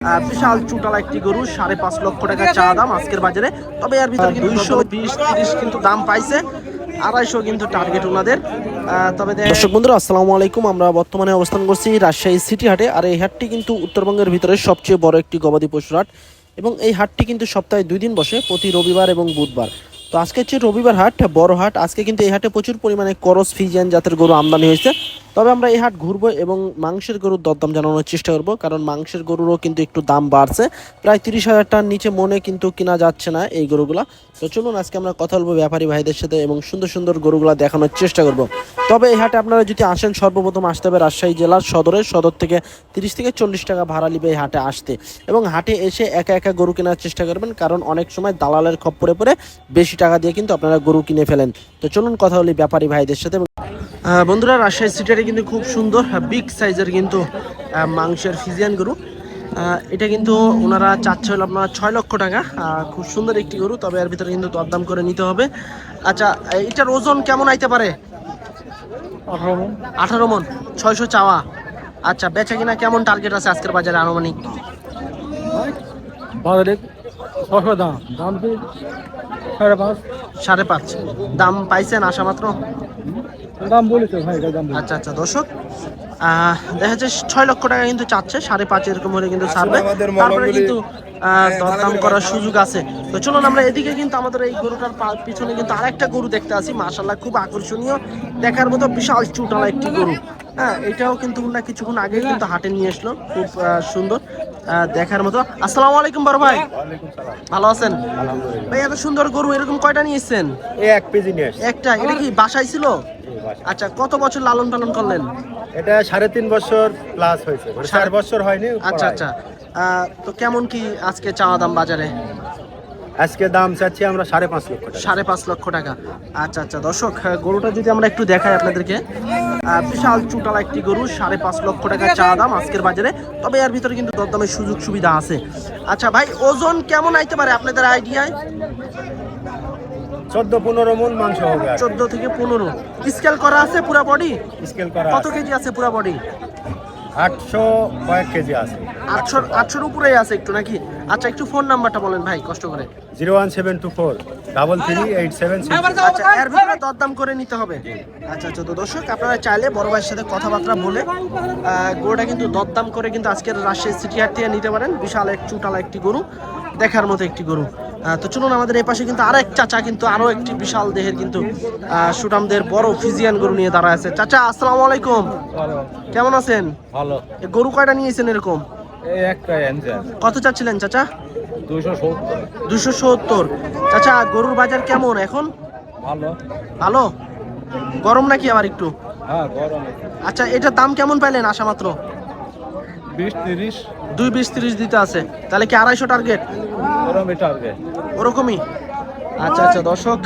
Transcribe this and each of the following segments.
বিশাল চুটালা একটি গরু 5.5 লক্ষ টাকা চা দাম আজকের বাজারে। তবে এর ভিতরে 220-30 কিন্তু দাম পাইছে, 250 কিন্তু টার্গেট ওনাদের। তবে দর্শক বন্ধুরা আসসালামু আলাইকুম, আমরা বর্তমানে অবস্থান করছি রাজশাহী সিটি হাটে। আর এই হাটটি কিন্তু উত্তরবঙ্গের ভিতরে সবচেয়ে বড় একটি গবাদি পশুর হাট এবং এই হাটটি কিন্তু সপ্তাহে 2 দিন বসে, প্রতি রবিবার এবং বুধবার। তো আজকে হচ্ছে রবিবার হাট, বড় হাট। আজকে কিন্তু এই হাটে প্রচুর পরিমাণে করস ফ্রিজিয়ান জাতের গরু আমদানি হয়েছে। তবে আমরা এই হাট ঘুরবো এবং মাংসের গরুর দরদাম জানানোর চেষ্টা করব, কারণ মাংসের গরুরও কিন্তু একটু দাম বাড়ছে। প্রায় 30,000 টাকার নিচে মনে কিন্তু কিনা যাচ্ছে না এই গরুগুলা। তো চলুন আজকে আমরা কথা বলবো ব্যাপারী ভাইদের সাথে এবং সুন্দর সুন্দর গরুগুলা দেখানোর চেষ্টা করব। তবে এই হাটে আপনারা যদি আসেন, সর্বপ্রথম আসতে হবে রাজশাহী জেলার সদর থেকে 30 থেকে 40 টাকা ভাড়া নিবে এই হাটে আসতে, এবং হাটে এসে একা একা গরু কেনার চেষ্টা করবেন, কারণ অনেক সময় দালালের খপ্পরে পড়ে বেশি টাকা দিয়ে কিন্তু আপনারা গরু কিনে ফেলেন। তো চলুন কথা বলি ব্যাপারী ভাইদের সাথে। বন্ধুরা রাজশাহী সিটিতে কিন্তু খুব সুন্দর বিগ সাইজের কিন্তু মাংসের ফিজিয়ান গরু। এটা কিন্তু ওনারা চাচ্ছে হলো আপনার 6 লক্ষ টাকা। খুব সুন্দর একটি গরু, তবে এর ভিতরে কিন্তু দরদাম করে নিতে হবে। আচ্ছা, এটার ওজন কেমন আইতে পারে? 18 মন, 600 চাওয়া। আচ্ছা, বেচা কিনা কেমন টার্গেট আছে আজকের বাজারে আনুমানিক? দাম 5.5 দাম পাইছেন আশা মাত্র? দাম বলেছে ভাই। আচ্ছা আচ্ছা দর্শক, দেখা যাচ্ছে 6 লক্ষ টাকা কিন্তু চাচ্ছে, 5.5 এরকম হলে কিন্তু ছাড়বে। তারপরে কিন্তু দরদাম করার সুযোগ আছে। তো চলুন আমরা এদিকে কিন্তু আমাদের এই গরুটার পিছনে কিন্তু আরেকটা গরু দেখতে আসি, মাশাআল্লাহ খুব আকর্ষণীয়, দেখার মতো বিশাল চুটালা একটি গরু। হ্যাঁ, এটাও কিন্তু না কিছুক্ষণ আগে কিন্তু হাটে নিয়ে আসলো, খুব সুন্দর দেখার মতো। আসসালামু আলাইকুম বড় ভাই, ভালো আছেন ভাই? এত সুন্দর গরু এরকম কয়টা নিয়ে এসেছেন? এক পেজি নিয়ে আসছি। একটা? এটা কি বাসায় ছিল? আচ্ছা, কত বছর লালন পালন করলেন? এটা 3.5 বছর প্লাস হয়েছে, 4 বছর হয়নি। আচ্ছা আচ্ছা, তো কেমন কি আজকে চাওয়া দাম বাজারে? আজকে দাম চাচ্ছি আমরা 5.5 লক্ষ টাকা। 5.5 লক্ষ টাকা। আচ্ছা আচ্ছা দর্শক, গরুটা যদি আমরা একটু দেখাই আপনাদেরকে, বিশাল চুটালা একটি গরু, 5.5 লক্ষ টাকা চাওয়া দাম আজকের বাজারে। তবে এর ভিতরে কিন্তু দরদামের সুযোগ সুবিধা আছে। আচ্ছা ভাই, ওজন কেমন আইতে পারে আপনাদের আইডিয়ায়? 14-15 মন মাংস হবে। 14 থেকে 15 স্কেল করা আছে পুরো বডি? স্কেল করা কত কেজি আছে পুরো বডি? 800 কয়েক কেজি আছে। 800-800 উপরেই আছে একটু নাকি? আচ্ছা, একটু ফোন নাম্বারটা বলেন ভাই কষ্ট করে। 01724 333876। আচ্ছা, এর ভিতরে দরদাম করে নিতে হবে। আচ্ছা আচ্ছা, তো দর্শক আপনারা চাইলে বড় ভাইয়ের সাথে কথাবার্তা বলে গরুটা কিন্তু দরদাম করে কিন্তু আজকের রাজশাহী সিটি হাট থেকে নিতে পারেন। বিশাল এক চুটালা একটি গরু, দেখার মতো একটি গরু। তো চলুন আমাদের এই পাশে কিন্তু আরেক চাচা কিন্তু আরো একটি বিশাল দেহের কিন্তু সুটামদের বড় ফিজিয়ান গরু নিয়ে দাঁড়ায় আছে। চাচা আসসালামু আলাইকুম, কেমন আছেন? ভালো। গরু কয়টা নিয়েছেন এরকম? এই একটাই আনছে। কত চাচ্ছিলেন চাচা? 270। 270। চাচা, গরুর বাজার কেমন এখন? ভালো। ভালো? গরম নাকি আবার একটু? হ্যাঁ, গরম। আচ্ছা, এটার দাম কেমন পাইলেন আশা মাত্র? 20-30। 220-30 দিতে আছে, তাহলে কি 250 টার্গেট? গরমে টার্গেট ওরকমই। আচ্ছা আচ্ছা দর্শক,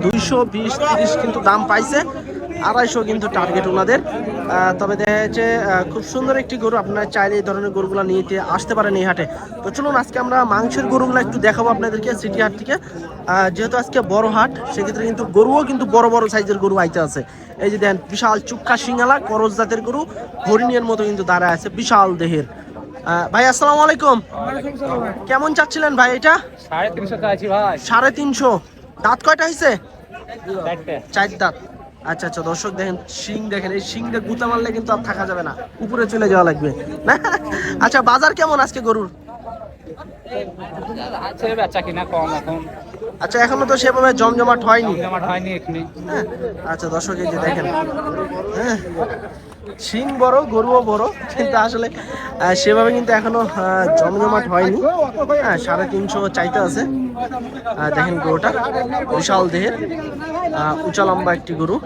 220-30 কিন্তু দাম পাইছে, 250 কিন্তু টার্গেট ওনাদের। তবে দেখা যাচ্ছে খুব সুন্দর একটি গরু, আপনারা চাইলে এই ধরনের গরুগুলো নিয়ে আসতে পারেন এই হাটে। তো চলুন আজকে আমরা মাংসের গরুগুলো একটু দেখাবো আপনাদেরকে সিটি হাট থেকে। যেহেতু আজকে বড় হাট, সেক্ষেত্রে কিন্তু গরুও কিন্তু বড় বড় সাইজের গরু আইতে আছে। এই যে দেখেন, বিশাল চুক্কা সিঙ্গালা করস জাতের গরু, হরিণের মতো কিন্তু দাঁড়ায় আছে, বিশাল দেহের। ভাই আসসালামু আলাইকুম, কেমন চাচ্ছিলেন ভাই এটা? 350 চাইছি ভাই। 350। দাঁত কয়টা হয়েছে? 4 দাঁত। আচ্ছা আচ্ছা দর্শক দেখেন, শিং দেখেন, এই শিংটা গুতা মারলে কিন্তু আর থাকা যাবে না, উপরে চলে যাওয়া লাগবে না। আচ্ছা, বাজার কেমন আজকে গরুর? আছে বেচা কিনা কম এখন। আচ্ছা, এখনো তো সেভাবে জমজমাট হয়নি। জমজমাট হয়নি এখনি। হ্যাঁ, আচ্ছা দর্শক এই যে দেখেন, হ্যাঁ শিং বড়, গরুও বড়, কিন্তু আসলে সেভাবে কিন্তু এখনো জমজমাট হয়নি। হ্যাঁ, 350 চাইতে আছে। দেখেন গরুটা বিশাল দেহের, উঁচা লম্বা একটি গরু।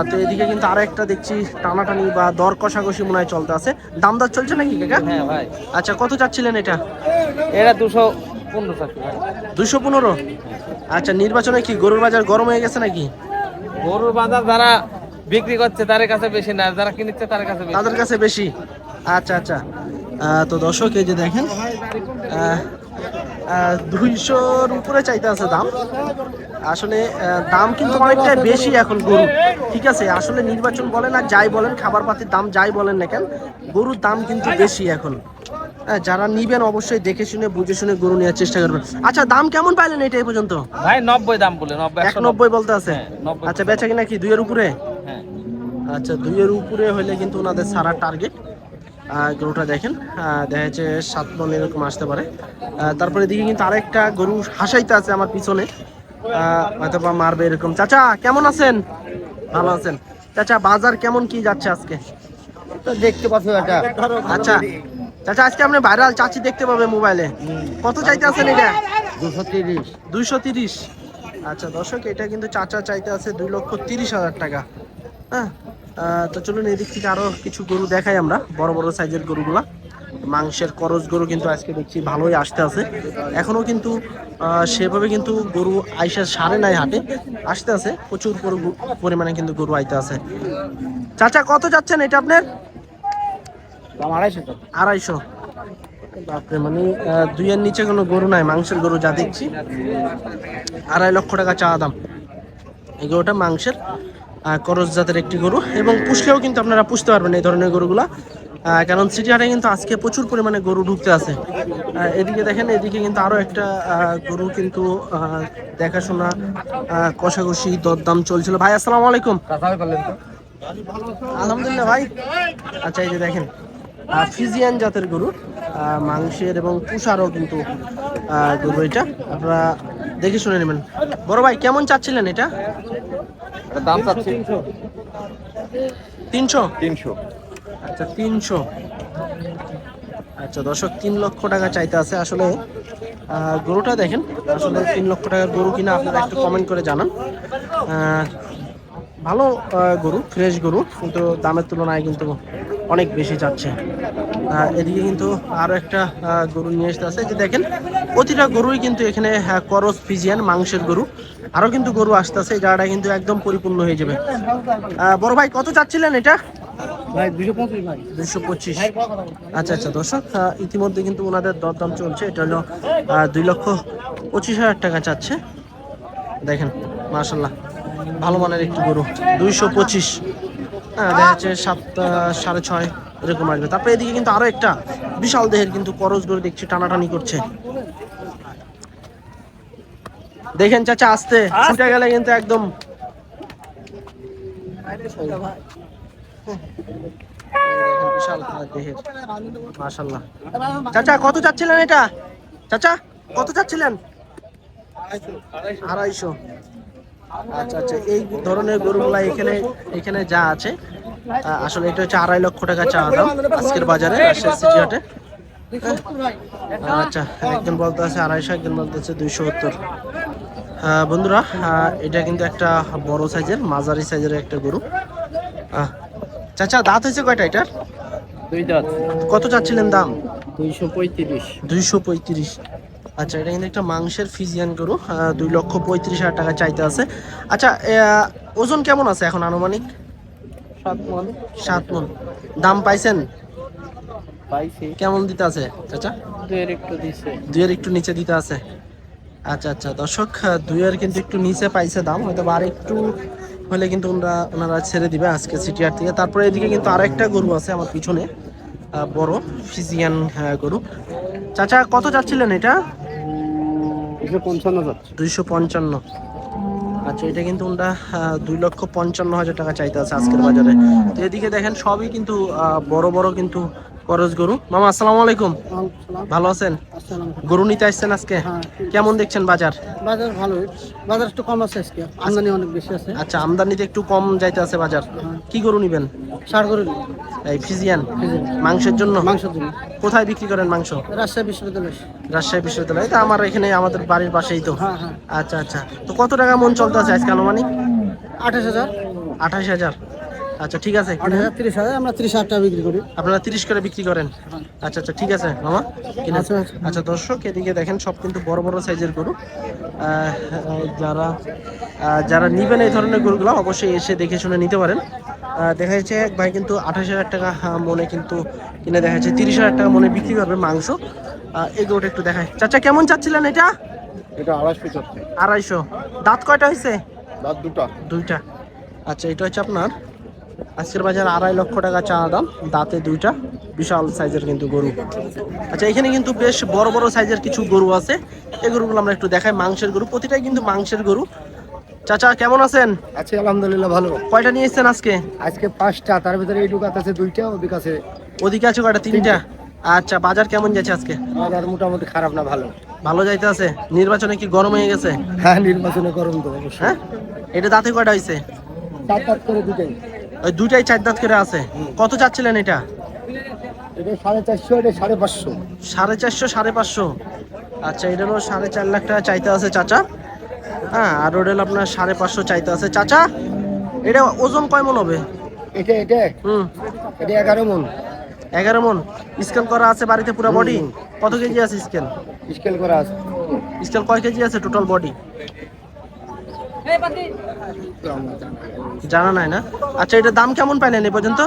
তো এদিকে কিন্তু আরো একটা দেখছি টানাটানি বা দর কষাকষি মনে হয় চলতে আছে। দাম দর চলছে নাকি কাকা? হ্যাঁ ভাই। আচ্ছা, কত চাচ্ছিলেন এটা? এটা 215 চাচ্ছি ভাই। 215। আচ্ছা, নির্বাচনে কি গরুর বাজার গরম হয়ে গেছে নাকি? গরুর বাজার যারা বিক্রি করছে তাদের কাছে বেশি না, যারা কিনছে তাদের কাছে বেশি। তাদের কাছে বেশি। আচ্ছা আচ্ছা, তো দর্শক এই যে দেখেন, 200-র উপরে চাইতে আছে দাম। আসলে দাম কিন্তু অনেকটাই বেশি এখন গরু। ঠিক আছে, আসলে নির্বাচন বলেন আর যাই বলেন, খাবার পাতির দাম যাই বলেন না কেন, গরুর দাম কিন্তু বেশি এখন। যারা নিবেন অবশ্যই দেখে শুনে বুঝে শুনে গরু নেওয়ার চেষ্টা করবেন। আচ্ছা, দাম কেমন পাইলেন এটা এই পর্যন্ত? ভাই 90 দাম বলে 190 বলতে আছে। হ্যাঁ, 90 আচ্ছা, বেচা কিনা কি 2 এর উপরে? হ্যাঁ। আচ্ছা, 2 এর উপরে হলে কিন্তু ওনাদের সারা টার্গেট। গরুটা দেখেন, দেখা যাচ্ছে 7 মণ এরকম আসতে পারে। তারপরে এদিকে কিন্তু আরেকটা গরু হাসাইতে আছে আমার পিছনে, হয়তো বা মারবে এরকম। চাচা কেমন আছেন? ভালো আছেন? চাচা বাজার কেমন কি যাচ্ছে আজকে? দেখতে পাচ্ছ এটা আচ্ছা চাচা, আজকে আপনি ভাইরাল চাচি দেখতে পাবে মোবাইলে। কত চাইতে আছেন এটা? 230। 230। আচ্ছা দর্শক, এটা কিন্তু চাচা চাইতে আছে 2,30,000 টাকা। হ্যাঁ, তো চলুন এদিক থেকে আরো কিছু গরু দেখাই আমরা, বড় বড় সাইজের গরুগুলা। মাংসের করজ গরু কিন্তু আজকে দেখছি ভালোই আসতে আছে। এখনো কিন্তু সেভাবে কিন্তু গরু আইসা সারে নাই, হাটে আসতে আছে প্রচুর পরিমাণে কিন্তু গরু আইতে আছে। চাচা কত যাচ্ছেন এটা আপনার? 250 তো। 250। বাপরে, মানে 2 এর নিচে কোনো গরু নাই মাংসের গরু যা দেখছি। 2.5 লক্ষ টাকা চাওয়া দাম। এই গরুটা মাংসের করজ জাতের একটি গরু, এবং পুষলেও কিন্তু আপনারা পুষতে পারবেন এই ধরনের গরুগুলা, কারণ সিটি হাটে কিন্তু আজকে প্রচুর পরিমাণে গরু ঢুকতে আছে। এদিকে দেখেন, এদিকে কিন্তু আরো একটা গরু কিন্তু দেখাশোনা, কষাকষি দরদাম চলছিল। ভাই আসসালামু আলাইকুম। আলহামদুলিল্লাহ ভাই। আচ্ছা, এই যে দেখেন ফিজিয়ান জাতের গরু, মাংসের এবং পুষারও কিন্তু গরু, এটা আপনারা দেখে শুনে নেবেন। বড় ভাই কেমন চাচ্ছিলেন এটা? দাম চাচ্ছি 300। 300। আচ্ছা 300। আচ্ছা দর্শক, 3 লক্ষ টাকা চাইতে আছে। আসলে গরুটা দেখেন, আসলে 3 লক্ষ টাকার গরু কিনা আপনারা একটু কমেন্ট করে জানান। ভালো গরু, ফ্রেশ গরু, কিন্তু দামের তুলনায় কিন্তু অনেক বেশি যাচ্ছে। এদিকে কিন্তু আরো একটা গরু নিয়ে আসতে আছে, যে দেখেন প্রতিটা গরুই কিন্তু এখানে করস ফিজিয়ান মাংসের গরু। আরো কিন্তু গরু আসতেছে, এই জায়গাটা কিন্তু একদম পরিপূর্ণ হয়ে যাবে। বড় ভাই কত চাচ্ছিলেন এটা? ভাই 225 ভাই। 225। আচ্ছা আচ্ছা দর্শক, ইতিমধ্যে কিন্তু ওনাদের দরদাম চলছে। এটা হলো 2,25,000 টাকা চাচ্ছে। দেখেন মাশাল্লাহ, ভালো মানের একটি গরু। 225। দেখা যাচ্ছে 7, 6.5 এরকম আসবে। তারপরে এদিকে কিন্তু আরো একটা বিশাল দেহের কিন্তু করজ গরু দেখছি টানাটানি করছে। দেখেন চাচা, আস্তে ছুটে গেলে কিন্তু একদম বিশাল দেহের, মাশাল্লাহ। চাচা কত চাচ্ছিলেন এটা? চাচা কত চাচ্ছিলেন? 250। আচ্ছা আচ্ছা, এই ধরনের গরুগুলা এখানে যা আছে, আসলে এটা হচ্ছে 2.5 লক্ষ টাকা চাওয়া দাম আজকের বাজারে রাজশাহী সিটি হাটে। আচ্ছা, একজন বলতে আছে 250, একজন বলতে আছে 270। বন্ধুরা, এটা কিন্তু একটা বড় সাইজের, মাঝারি সাইজের একটা গরু। চাচা দাঁত হয়েছে কয়টা এটার? 2 দাঁত। কত চাচ্ছিলেন দাম? 235। 235। আচ্ছা, এটা কিন্তু একটা মাংসের ফিজিয়ান গরু, 2,35,000 টাকা চাইতে আছে। আচ্ছা, ওজন কেমন আছে এখন আনুমানিক? 7 মণ। 7 মণ। দাম পাইছেন? পাইছি। কেমন দিতে আছে চাচা? 2 এর একটু দিছে। 2 এর একটু নিচে দিতে আছে। আচ্ছা আচ্ছা দর্শক, 2 এর কিন্তু একটু নিচে পাইছে দাম, হয়তো আর একটু হলে কিন্তু ওনারা ছেড়ে দিবে আজকে সিটি হাট থেকে। তারপরে এদিকে কিন্তু আরেকটা গরু আছে আমার পিছনে, বড় ফিজিয়ান গরু। চাচা কত চাচ্ছিলেন এটা? 255 যাচ্ছে। 255। আচ্ছা, এটা কিন্তু ওটা 2,55,000 টাকা চাইতে আছে আজকের বাজারে। তো এদিকে দেখেন সবই কিন্তু বড় বড় কিন্তু করজ গরু। মামা আসসালামু আলাইকুম। ভালো আছেন? গরু নিতে আসছেন আজকে? কেমন দেখছেন বাজার? বাজার ভালো, বাজার একটু কম আছে আজকে, আমদানি অনেক বেশি আছে। আচ্ছা, আমদানিতে একটু কম যাইতে আছে বাজার। কি গরু নিবেন? ষাড় গরু। এই ফিজিয়ান মাংসের জন্য? মাংসের জন্য। কোথায় বিক্রি করেন মাংস? রাজশাহী বিশ্ববিদ্যালয়। রাজশাহী বিশ্ববিদ্যালয়। তা আমার এখানে আমাদের বাড়ির পাশেই তো। হ্যাঁ হ্যাঁ। আচ্ছা আচ্ছা, তো কত টাকা মন চলতে আছে আজকে আনুমানিক? 28,000। 28,000। আচ্ছা ঠিক আছে, 28,000, 30,000। আমরা 30,000 টাকা বিক্রি করি। আপনারা 30 করে বিক্রি করেন? আচ্ছা আচ্ছা ঠিক আছে মামা, কিনে। আচ্ছা, আচ্ছা। আচ্ছা দর্শক, এদিকে দেখেন সব কিন্তু বড় বড় সাইজের গরু। যারা নিবেন এই ধরনের গরুগুলো অবশ্যই এসে দেখে শুনে নিতে পারেন। দেখা যাচ্ছে এক ভাই কিন্তু 28,000 টাকা মনে কিন্তু কিনে, দেখা যাচ্ছে 30,000 টাকা মনে বিক্রি করবে মাংস। এই গরুটা একটু দেখায়। চাচা কেমন চাচ্ছিলেন এটা? এটা 250 যাচ্ছে। 250। দাঁত কয়টা হয়েছে? দাঁত দুটা। 2টা। আচ্ছা, এটা হচ্ছে আপনার আজকের বাজার 2.5 লক্ষ টাকা চা দাম, দাঁতে দুইটা, বিশাল সাইজের কিন্তু গরু। আচ্ছা এখানে কিন্তু বেশ বড় বড় সাইজের কিছু গরু আছে, এই গরুগুলো আমরা একটু দেখাই। মাংসের গরু, প্রতিটাই কিন্তু মাংসের গরু। চাচা কেমন আছেন? আছি আলহামদুলিল্লাহ ভালো। কয়টা নিয়ে এসেছেন আজকে? আজকে 5টা, তার ভিতরে এই ঢুকাতে আছে 2টা, ওদিকে আছে ওদিকে আছে কয়টা? 3টা। আচ্ছা বাজার কেমন যাচ্ছে আজকে? বাজার মোটামুটি খারাপ না, ভালো। ভালো যাইতে আছে। নির্বাচনে কি গরম হয়ে গেছে? হ্যাঁ নির্বাচনে গরম তো অবশ্যই। হ্যাঁ, এটা দাঁতে কয়টা হয়েছে? 4 করে দুটাই। ওই দুইটাই 4 দাঁত করে আছে। কত চাচ্ছিলেন এটা? এটা 450, এটা 550। 450, 550। আচ্ছা এটা হলো 4.5 লাখ টাকা চাইতে আছে চাচা। হ্যাঁ, আর ওটা হলো আপনার 550 চাইতে আছে চাচা। এটা ওজন কয় মন হবে? এটা এটা 11 মণ। 11 মন। স্কেল করা আছে বাড়িতে পুরো বডি? কত কেজি আছে স্কেল? স্কেল করা আছে। স্কেল কয় কেজি আছে টোটাল বডি? জানা নাই না? আচ্ছা এটার দাম কেমন পাইলেন এ পর্যন্ত?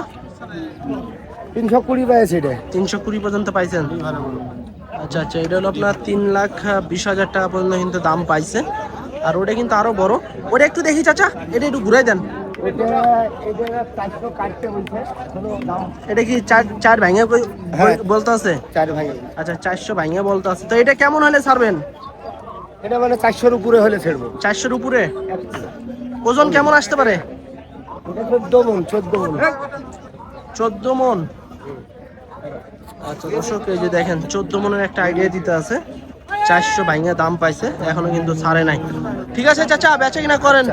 320 পাইছে এটা। 320 পর্যন্ত পাইছেন? আচ্ছা আচ্ছা, এটা হলো আপনার 3,20,000 টাকা পর্যন্ত কিন্তু দাম পাইছে। আর ওটা কিন্তু আরো বড়। ওটা একটু দেখি চাচা, এটা একটু ঘুরাই দেন। এটা 400 কাটতে বলছে, এখনো দাম। এটা কি চার ভাঙে বলতে আছে? 4 ভাঙে। আচ্ছা 400 ভাঙে বলতে আছে। তো এটা কেমন হলে ছাড়বেন? এটা মানে 400-র উপরে হলে ছেড়বো। 400-র উপরে? ওজন কেমন আসতে পারে? এটা 14 মণ। 14 মন। আচ্ছা দর্শক এই যে দেখেন 14 মনের একটা আইডিয়া দিতে আছে। 400 ভাঙে দাম পাইছে, এখনো কিন্তু ছাড়ে নাই। ঠিক আছে চাচা, বেচা কিনা করেন।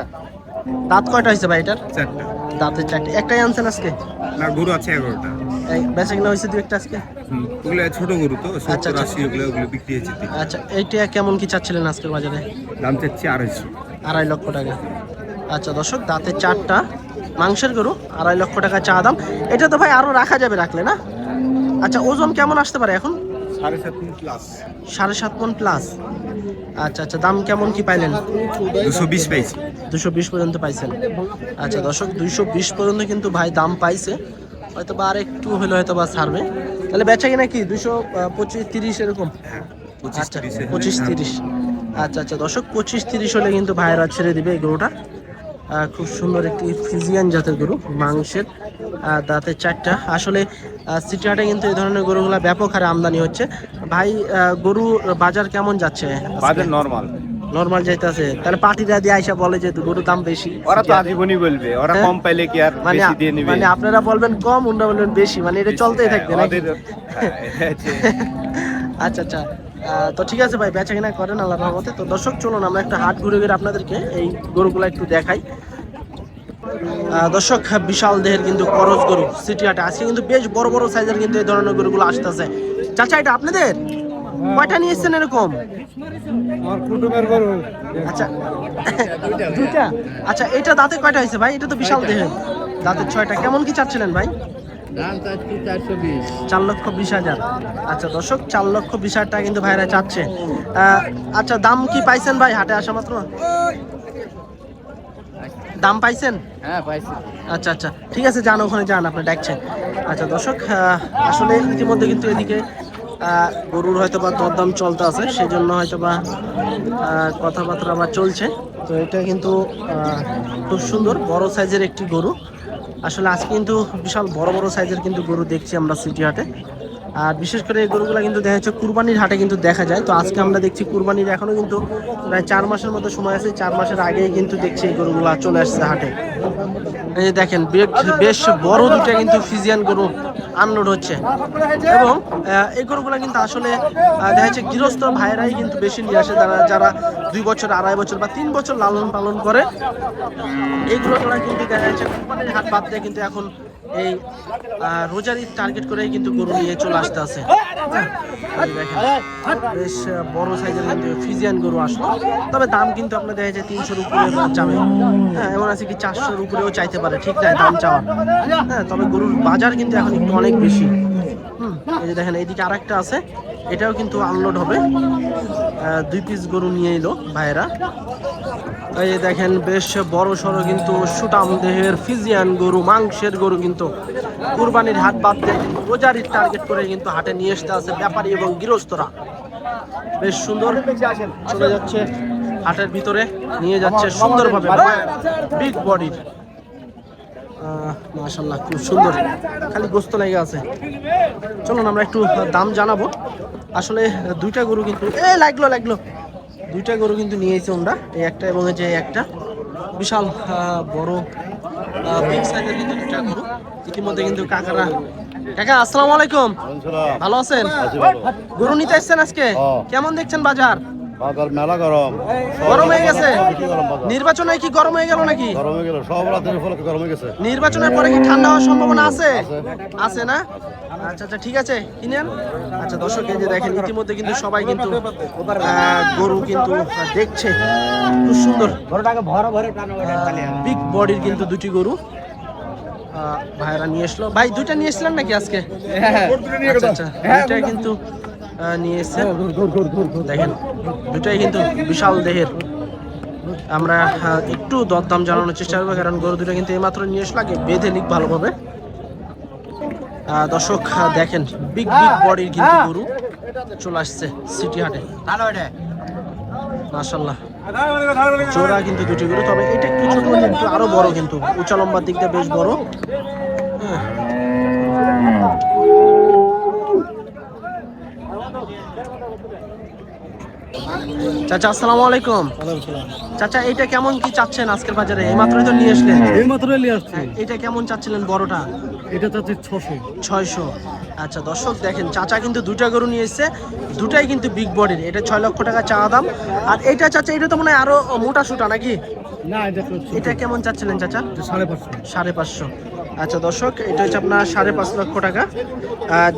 দাঁত কয়টা হয়েছে ভাই এটার? 4টা। দাঁতের 4টে। একটাই আনছেন আজকে? না, গরু আছে 11টা। এই বেচা কিনা হয়েছে 2-1টা আজকে? ওগুলো ছোট গরু তো, আচ্ছা, 70-80 ওগুলো বিক্রি হয়েছে। আচ্ছা এইটা কেমন কি চাচ্ছিলেন আজকের বাজারে? দাম চাচ্ছি 250। 2.5 লক্ষ টাকা। আচ্ছা দর্শক, দাঁতের 4টা, মাংসের গরু, 2.5 লক্ষ টাকা চা দাম। এটা তো ভাই আরো রাখা যাবে রাখলে না? আচ্ছা ওজন কেমন আসতে পারে এখন? 7.5 মণ প্লাস। 7.5 মন প্লাস। আচ্ছা আচ্ছা, দাম কেমন কি পাইলেন? 220 পাইছি। 220 পর্যন্ত পাইছেন। আচ্ছা দর্শক 220 পর্যন্ত কিন্তু ভাই দাম পাইছে, হয়তো বা আর একটু হলে হয়তো বা ছাড়বে। তাহলে বেচা কিনা কি 225-30 এরকম? আচ্ছা 25-30। আচ্ছা আচ্ছা দর্শক 25-30 হলে কিন্তু ভাইয়েরা ছেড়ে দিবে এই গরুটা। খুব সুন্দর একটি ফ্রিজিয়ান জাতের গরু, মাংসের, দাঁতের 4টা। আসলে সিটি হাটে কিন্তু এই ধরনের গরুগুলা ব্যাপক হারে আমদানি হচ্ছে। ভাই গরু বাজার কেমন যাচ্ছে? বাজার নরমাল। নরমাল যাইতেছে। তাহলে পার্টিরা দিয়ে আইসা বলে যে গরুর দাম বেশি। ওরা তো আজীবনই বলবে, ওরা কম পাইলে কি আর মানে বেশি দিয়ে নেবে? মানে আপনারা বলবেন কম, ওনারা বলবেন বেশি, মানে এটা চলতেই থাকবে নাকি? আচ্ছা আচ্ছা, তো ঠিক আছে ভাই, বেচা কিনা করেন আল্লাহর রহমতে। তো দর্শক চলুন আমরা একটা হাট ঘুরে ঘুরে আপনাদেরকে এই গরুগুলা একটু দেখাই। দর্শক বিশাল দেহের কিন্তু করজ গরু সিটি হাটে আজকে কিন্তু বেশ বড় বড় সাইজের কিন্তু এই ধরনের গরুগুলো আসতেছে। চাচা এটা আপনাদের কয়টা নিয়ে এসছেন এরকম? আমার কুটুমের গরু। আচ্ছা দুইটা। আচ্ছা এটা দাঁতে কয়টা হয়েছে ভাই? এটা তো বিশাল দেহের, দাঁতের 6টা। কেমন কি চাচ্ছিলেন ভাই? দাম চাচ্ছি 420। 4,20,000। আচ্ছা দর্শক 4,20,000 টাকা কিন্তু ভাইরা চাচ্ছে। আচ্ছা দাম কি পাইছেন ভাই হাটে আসা মাত্র? দাম পাইছেন? হ্যাঁ পাইছি। আচ্ছা আচ্ছা ঠিক আছে, যান ওখানে যান, আপনি ডাকছেন। আচ্ছা দর্শক আসলে ইতিমধ্যে কিন্তু এদিকে গরুর হয়তো বা দরদাম চলতে আছে, সেই জন্য হয়তো বা কথাবার্তা আবার চলছে। তো এটা কিন্তু খুব সুন্দর বড় সাইজের একটি গরু। আসলে আজকে কিন্তু বিশাল বড় বড় সাইজের কিন্তু গরু দেখছি আমরা সিটি হাটে। আর বিশেষ করে এই গরুগুলো কিন্তু দেখা যাচ্ছে কুরবানির হাটে কিন্তু দেখা যায়। তো আজকে আমরা দেখছি কুরবানির এখনো কিন্তু প্রায় 4 মাসের মতো সময় আছে, 4 মাসের আগেই কিন্তু দেখছি এই গরুগুলো চলে আসছে হাটে। এই যে দেখেন বেশ বড় দুটো কিন্তু ফিজিয়ান গরু আনলোড হচ্ছে। এবং এই গরুগুলো কিন্তু আসলে দেখা যাচ্ছে গৃহস্থ ভাইয়েরাই কিন্তু বেশি নিয়ে আসে, যারা 2 বছর, 2.5 বছর বা 3 বছর লালন পালন করে। এই গরুগুলো কিন্তু দেখা যাচ্ছে কুরবানির হাট বাদ দিয়ে কিন্তু এখন এই রোজারি টার্গেট করেই কিন্তু গরু নিয়ে চলে আসতে আছে। বেশ বড় সাইজের কিন্তু ফিজিয়ান গরু আসলো, তবে দাম কিন্তু আপনার দেখা যায় 300-র উপরে যাবে। হ্যাঁ এমন আছে কি 400-র উপরেও চাইতে পারে, ঠিক নাই দাম চাওয়া। হ্যাঁ তবে গরুর বাজার কিন্তু এখন একটু অনেক বেশি। এই যে দেখেন এইদিকে আরেকটা আছে, এটাও কিন্তু আনলোড হবে। 2 পিস গরু নিয়ে এলো ভাইয়েরা। এই যে দেখেন বেশ বড় সড়ো কিন্তু সুটাম দেহের ফিজিয়ান গরু, মাংসের গরু কিন্তু কুরবানির হাট বাদ দিয়ে রোজারির টার্গেট করে কিন্তু হাটে নিয়ে আসতে আছে ব্যাপারী এবং গৃহস্থরা। বেশ সুন্দর চলে যাচ্ছে হাটের ভিতরে, নিয়ে যাচ্ছে সুন্দরভাবে বিগ বডির। মাশাআল্লাহ খুব সুন্দর, খালি গোস্ত লেগে আছে। চলুন আমরা একটু দাম জানাবো। আসলে দুইটা গরু কিন্তু লাগলো দুইটা গরু কিন্তু নিয়েছে আমরা, এই একটা এবং এই যে একটা বিশাল বড় বিগ সাইজের কিন্তু দুইটা গরু। ইতিমধ্যে কিন্তু কাকা আসসালামু আলাইকুম, ভালো আছেন? গরু নিতে আসছেন আজকে, কেমন দেখছেন বাজার? বাজার মেলা গরম, গরম হয়ে গেছে। গরম বাজার। নির্বাচনে কি গরম হয়ে গেল নাকি? গরম হয়ে গেল, সব রাতের ফলে গরম হয়ে গেছে। নির্বাচনের পরে কি ঠান্ডা হওয়ার সম্ভাবনা আছে? আছে না? আচ্ছা আচ্ছা ঠিক আছে, কিনেন। আচ্ছা দর্শক এই যে দেখেন ইতিমধ্যে কিন্তু সবাই কিন্তু গরু কিন্তু দেখছে, খুব সুন্দর বিগ বডির কিন্তু দুটি গরু ভাইরা নিয়ে আসলো। ভাই দুইটা নিয়ে এসলেন নাকি আজকে? আচ্ছা আচ্ছা, দুইটাই কিন্তু নিয়ে এসছেন। দেখেন দুটাই কিন্তু বিশাল দেহের। আমরা একটু দরদাম জানানোর চেষ্টা করবো, কারণ গরু দুটো কিন্তু এইমাত্র নিয়ে আসলো, আগে বেঁধে নিক ভালোভাবে। দর্শক দেখেন বিগ বডির কিন্তু গরু চলে আসছে সিটি হাটে, মাশাআল্লাহ। জোড়া কিন্তু দুটি গরু, তবে এটা একটু ছোট কিন্তু আরো বড়, কিন্তু উঁচা লম্বার দিক দিয়ে বেশ বড়। চাচা আসসালামু আলাইকুম। চাচা এটা কেমন কি চাচ্ছেন আজকের বাজারে? এইমাত্রই তো নিয়ে আসলেন। এইমাত্র নিয়ে আসছি। এটা কেমন চাচ্ছিলেন বড়টা? এটা চাচ্ছি 600। 600। আচ্ছা দর্শক দেখেন চাচা কিন্তু দুইটা গরু নিয়ে এসছে, দুটাই কিন্তু বিগ বডির। এটা 6 লক্ষ টাকা চাওয়া দাম। আর এটা চাচা এটা তো মনে হয় আরো মোটা সুটা নাকি? না, এটা কেমন চাচ্ছিলেন চাচা? 550। 550। আচ্ছা দর্শক এটা হচ্ছে আপনার 5.5 লক্ষ টাকা।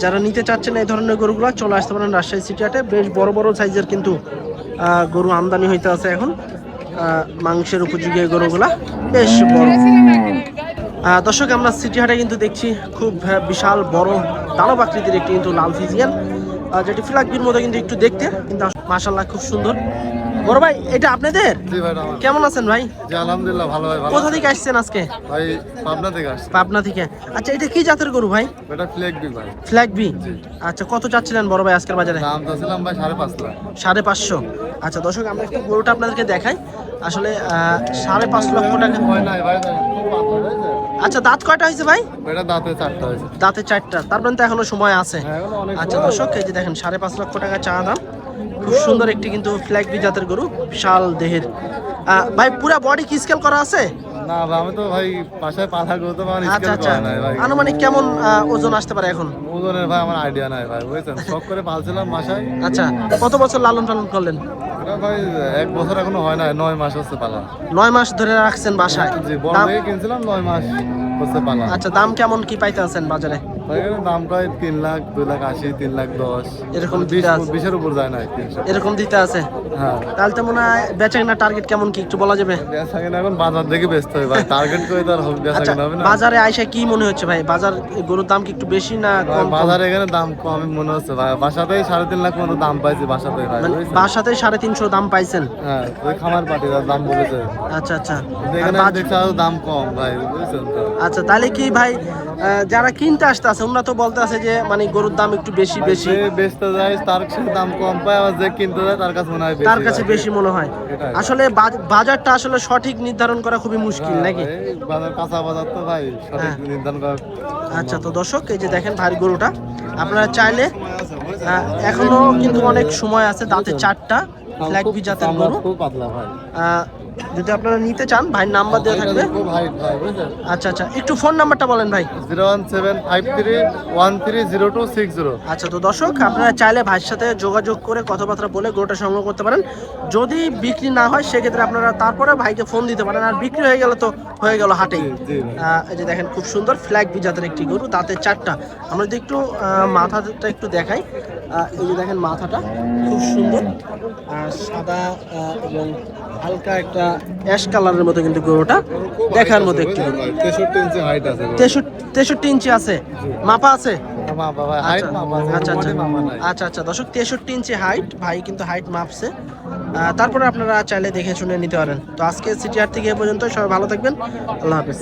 যারা নিতে চাচ্ছেন এই ধরনের গরুগুলো চলে আসতে পারেন রাজশাহী সিটি হাটে। বেশ বড় বড় সাইজের কিন্তু গরু আমদানি হইতে আছে এখন। মাংসের উপযোগী গরুগুলা বেশ বড়। দর্শক আমরা সিটি হাটে কিন্তু দেখছি খুব বিশাল বড় দানব আকৃতির একটি কিন্তু লাল ফিজিয়ান, যেটি ফ্ল্যাগবির মতো কিন্তু একটু দেখতে, কিন্তু মাশাআল্লাহ খুব সুন্দর। বড় ভাই এটা আপনাদের? জি ভাই, আমার। কেমন আছেন ভাই? জি আলহামদুলিল্লাহ, ভালো ভাই, ভালো। কোথা থেকে আসছেন আজকে? ভাই পাবনা থেকে আসছে। পাবনা থেকে। আচ্ছা এটা কি জাতের গরু ভাই? এটা ফ্লেগ বি ভাই। Fleckvieh. আচ্ছা কত চাচ্ছিলেন বড় ভাই আজকের বাজারে? দাম চাচ্ছিলাম ভাই 5.5 লাখ। 550। আচ্ছা দর্শক আমরা একটু গরুটা আপনাদেরকে দেখাই। আসলে 5.5 লক্ষ টাকা। হয় নাই ভাই, খুব পাতলা হয়েছে। আচ্ছা দাঁত কয়টা হয়েছে ভাই? এটা দাঁতে 4টা হয়েছে। দাঁতে 4টা, তার মানে তো এখনো সময় আছে। হ্যাঁ, এখনো অনেক আচ্ছা দর্শক এই যে দেখেন 5.5 লক্ষ টাকা চা দাম। খুব সুন্দর একটি কিন্তু ফ্ল্যাগ বি জাতের গরু, বিশাল দেহের। ভাই পুরা বডি কি স্কেল করা আছে? না ভাই, আমি তো ভাই বাসায় পাঠা করতে পারি, আচ্ছা স্কেল আচ্ছা, করা নাই ভাই। আনুমানিক কেমন ওজন আসতে পারে এখন? ওজনের ভাই আমার আইডিয়া নাই ভাই, বুঝছেন, শখ করে পালছিলাম বাসায়। আচ্ছা কত বছর লালন পালন করলেন? এটা ভাই 1 বছর এখনো হয় না, 9 মাস হচ্ছে পালা। 9 মাস ধরে রাখছেন বাসায়? জি, বড় দাম- থেকে কিনছিলাম, 9 মাস হচ্ছে পালা। আচ্ছা দাম কেমন কি পাইতে আছেন বাজারে? ভাই এর দাম প্রায় 3 লাখ, 2 লাখ 80, 3 লাখ 10 এরকম 20 দিতে আছে? 20-এর উপর যায় না 300। এরকম দিতে আছে? হ্যাঁ, তাহলে তো মনে হয় বেচা কেনার টার্গেট কেমন কি একটু বলা যাবে? বেচা কেনা এখন বাজার দেখে বেচতে হবে ভাই, টার্গেট করে তো আর বেচা আচ্ছা কেনা হবে না। বাজারে আইসা কি মনে হচ্ছে ভাই, বাজার গরুর দাম কি একটু বেশি না ভাই, কম? বাজারে এখানে দাম কম মনে হচ্ছে ভাই, বাসাতেই 3.5 লাখ মতো দাম পাইছি বাসাতেই ভাই, মানে বুঝছেন? বাসাতে 350 দাম পাইছেন? হ্যাঁ, ওই খামার পার্টি দাম বলেছে। আচ্ছা আচ্ছা। কিন্তু আর এখানে বাজ- দেখছি আরো দাম কম ভাই, বুঝছেন তো। আচ্ছা তাহলে কি ভাই যারা কিনতে আসতে আছে ওনারা তো বলতে আছে যে মানে গরুর দাম একটু বেশি বেশি, যে বেচতে যায় তার কাছে দাম কম পায়, আবার যে কিনতে যায় তার কাছে মনে হয় বেশি। তার কাছে ভাই। বেশি মনে হয়। এটাই। আসলে বাজারটা আসলে সঠিক নির্ধারণ করা খুবই মুশকিল হ্যাঁ, নাকি? ভাই, এই বাজার কাঁচা বাজার তো ভাই সঠিক হ্যাঁ। নির্ধারণ করা। আচ্ছা তো দর্শক এই যে দেখেন ভারী গরুটা আপনারা চাইলে এখনো কিন্তু অনেক সময় আছে, দাঁতে 4টা ফ্ল্যাগ বি জাতের চামড়া গরু। খুব পাতলা ভাই। যদি আপনারা নিতে চান ভাই নাম্বার দেওয়া থাকবে। খুব হাইট ভাই, বুঝছেন। আচ্ছা আচ্ছা একটু ফোন নাম্বারটা বলেন ভাই। 01753130260। আচ্ছা তো দর্শক আপনারা চাইলে ভাইয়ের সাথে যোগাযোগ করে কথাবার্তা বলে গরুটা সংগ্রহ করতে পারেন। যদি বিক্রি না হয় সেক্ষেত্রে আপনারা তারপরে ভাইকে ফোন দিতে পারেন, আর বিক্রি হয়ে গেলে তো হয়ে গেল হাটেই। জি, এই যে দেখেন খুব সুন্দর ফ্ল্যাগ বি জাতের একটি গরু, দাঁতে 4টা। আমরা যদি একটু মাথাটা একটু দেখাই, এই যে দেখেন মাথাটা খুব সুন্দর, সাদা এবং হালকা একটা অ্যাশ কালারের মতো কিন্তু গরুটা দেখার মতো একটি গরু। 63 ইঞ্চি হাইট আছে। 63 ইঞ্চি আছে, মাপা আছে? ভাই হাইট আচ্ছা মাপা আছে, আচ্ছা আচ্ছা body মাপা নাই। আচ্ছা আচ্ছা দর্শক 63 ইঞ্চি হাইট, ভাই কিন্তু হাইট মাপছে। তারপরে আপনারা চাইলে দেখে শুনে নিতে পারেন। তো আজকে সিটি হাট থেকে এ পর্যন্ত, সবাই ভালো থাকবেন, আল্লাহ হাফেজ।